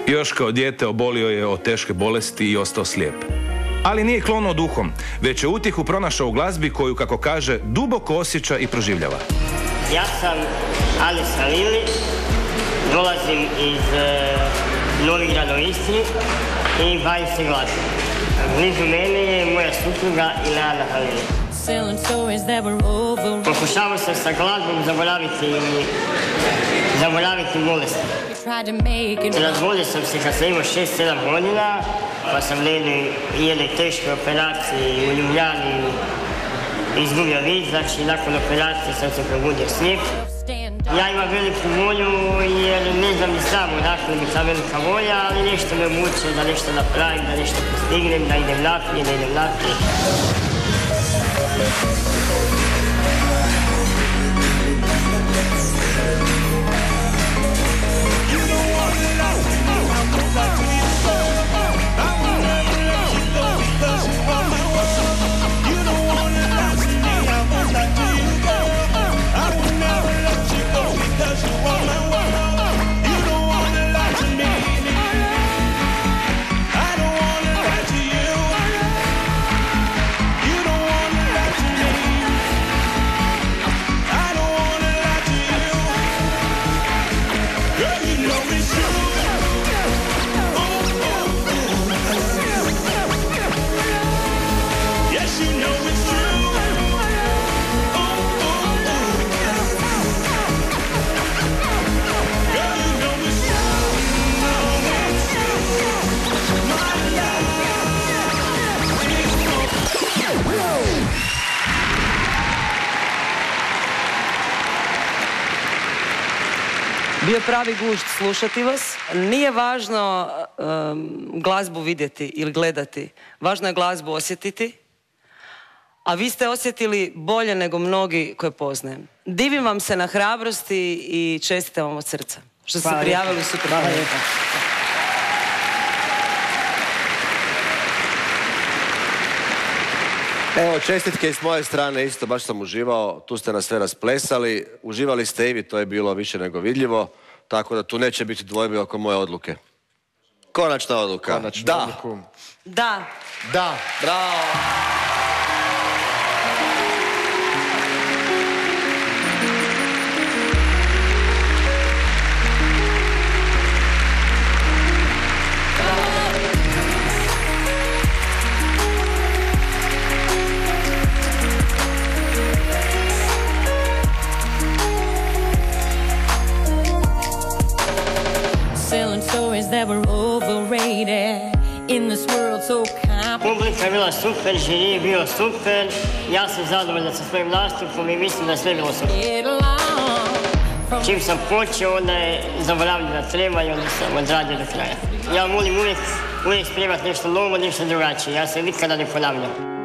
Još kao dijete obolio je od teške bolesti i ostao slijep. Ali nije klonuo duhom, već je utjehu pronašao u glazbi koju, kako kaže, duboko osjeća i proživljava. Ja sam Ali Salili, dolazim iz Novigrada u Istri i bavim se glazbom. Blizu mene je moja supruga Ileana Halili. Pokušavao sam sa glazbom zaboraviti bolesti. Razbolio sam se kad sam imao 6-7 godina, pa sam u jednoj teškoj operaciji u Ljubljani izgubio vid, znači nakon operacije sam se probudio slijep. Ja imam veliku volju jer ne znam ni sam odakle mi ta velika volja, ali nešto me muče da nešto napravim, da nešto postignem, da idem naprijed, da idem naprijed. Bio je pravi gušt slušati vas. Nije važno glazbu vidjeti ili gledati. Važno je glazbu osjetiti. A vi ste osjetili bolje nego mnogi koje poznajem. Divim vam se na hrabrosti i čestitam vam od srca. Što ste prijavili super. Hvala lijepa. Evo, čestitke i s moje strane isto, baš sam uživao, tu ste nas sve rasplesali, uživali ste i vi, to je bilo više nego vidljivo, tako da tu neće biti dvojbe oko moje odluke. Konačna odluka. Da. Da. Da. Bravo. Publika je bila super, žiri je bio super, ja sam zadovoljan sa svojim nastupom i mislim da je sve bilo super. Čim sam počeo, onda je zaboravljeno da treba i onda sam odradio do kraja. Ja volim uvijek spremati nešto novo, nešto drugačije, ja se nikada ne ponavljam.